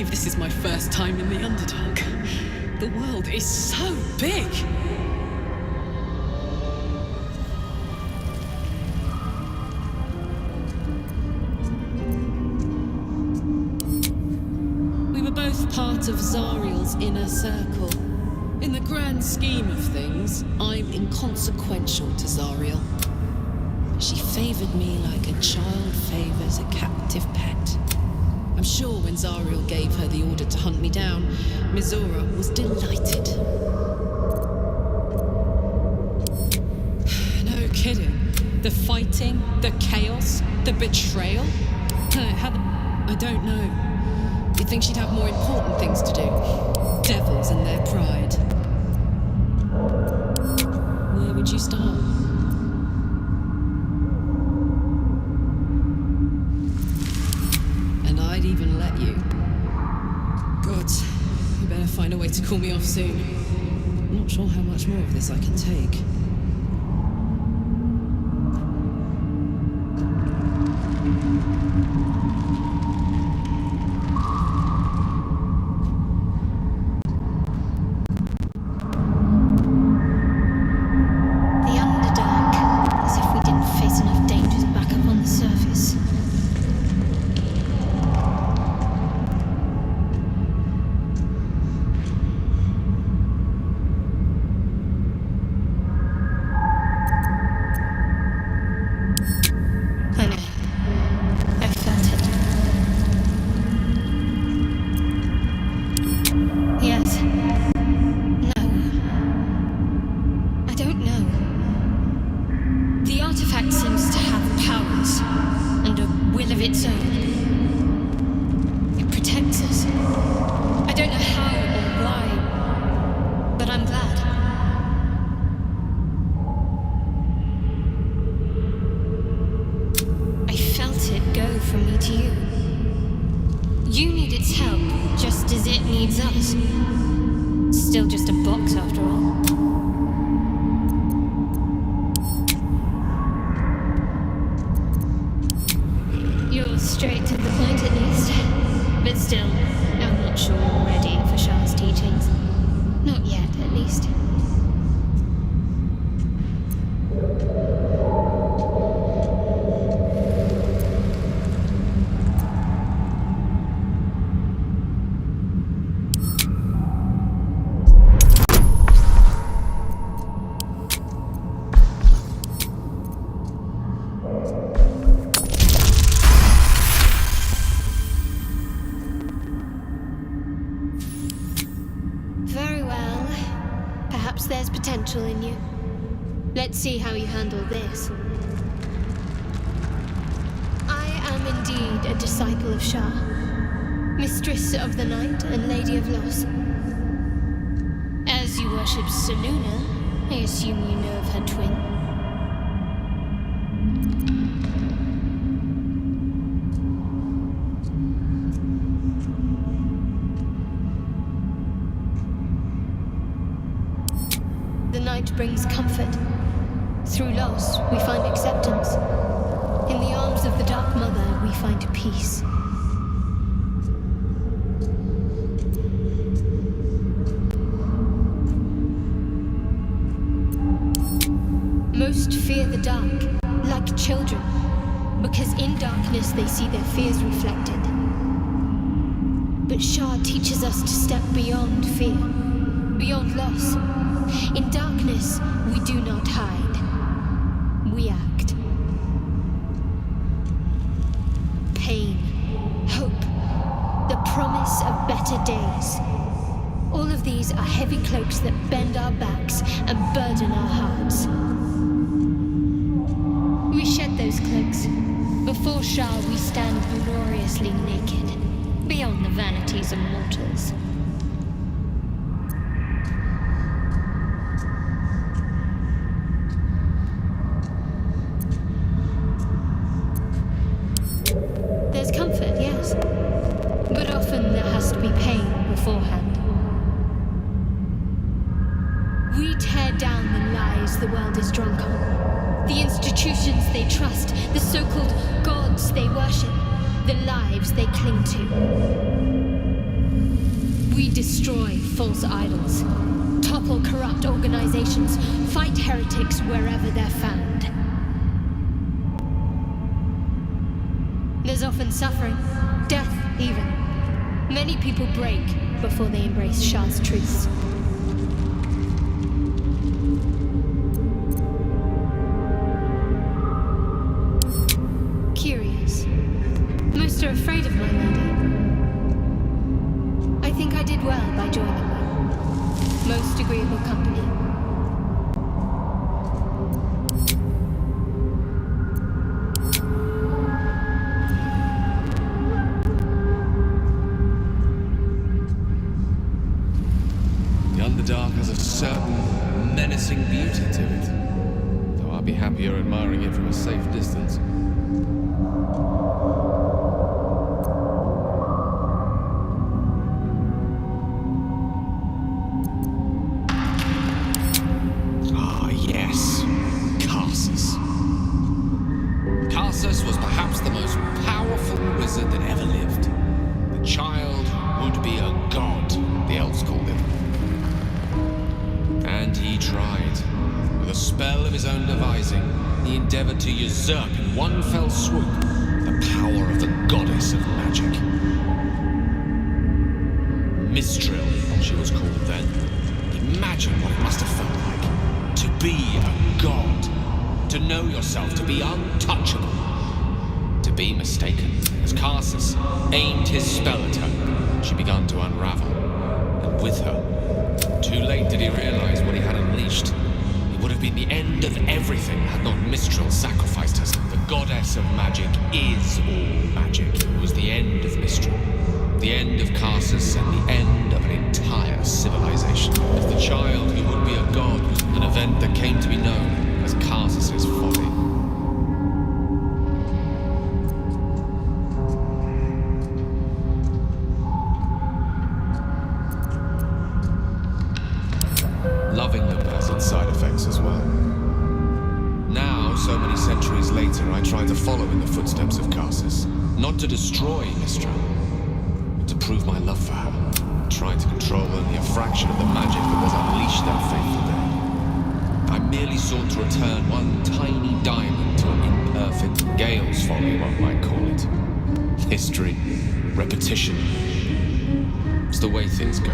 This is my first time in the Underdark. The world is so big! We were both part of Zariel's inner circle. In the grand scheme of things, I'm inconsequential to Zariel. She favored me like a child favors a captive pet. I'm sure when Zariel gave her the order to hunt me down, Mizora was delighted. No kidding. The fighting, the chaos, the betrayal. I don't know. You'd think she'd have more important things to do. Devils and their pride. Where would you start? I'd even let you. God, you better find a way to call me off soon. I'm not sure how much more of this I can take. The Underdark, as if we didn't face enough dangers back up on the surface. Still just a box after all. You're straight to the point at least. But still, I'm not sure I'm ready for Shah's teachings. Not yet, at least. There's potential in you. Let's see how you handle this. I am indeed a disciple of Shah, mistress of the night and lady of loss. As you worship Seluna, I assume you know of her twin. The night brings comfort. Through loss, we find acceptance. In the arms of the Dark Mother, we find peace. Most fear the dark, like children, because in darkness they see their fears reflected. But Shah teaches us to step beyond fear. beyond loss. In darkness, we do not hide. We act. Pain, hope, the promise of better days. All of these are heavy cloaks that bend our backs and burden our hearts. We shed those cloaks. Before Shah, we stand gloriously naked, beyond the vanities of mortals. There's comfort, yes, but often there has to be pain beforehand. We tear down the lies the world is drunk on, the institutions they trust, the so-called gods they worship, the lives they cling to. We destroy false idols, topple corrupt organizations, fight heretics wherever they're found. There's often suffering, death even. Many people break before they embrace Shah's truths. Curious. Most are afraid of my lady. I think I did well by joining her. Most agreeable company. Dark has a certain menacing beauty to it, though I'd be happier admiring it from a safe distance. Ah, yes, Karsus. Karsus was perhaps the most powerful wizard that ever lived. The child would be a god, the elves called him. And he tried. With a spell of his own devising, he endeavored to usurp in one fell swoop the power of the goddess of magic. Mistral, she was called then. Imagine what it must have felt like. To be a god. To know yourself, to be untouchable. To be mistaken. As Karsus aimed his spell at her, she began to unravel. And with her, too late did he realize what he had unleashed. It would have been the end of everything had not Mistral sacrificed herself. The goddess of magic is all magic. It was the end of Mistral, the end of Karsus, and the end of an entire civilization. As the child who would be a god was an event that came to be known as Karsus's folly. Loving them has its side effects as well. Now, so many centuries later, I try to follow in the footsteps of Karsus. Not to destroy Mistral, but to prove my love for her. Trying to control only a fraction of the magic that was unleashed that fateful day. I merely sought to return one tiny diamond to an imperfect Gale's folly, one might call it. History, repetition. It's the way things go.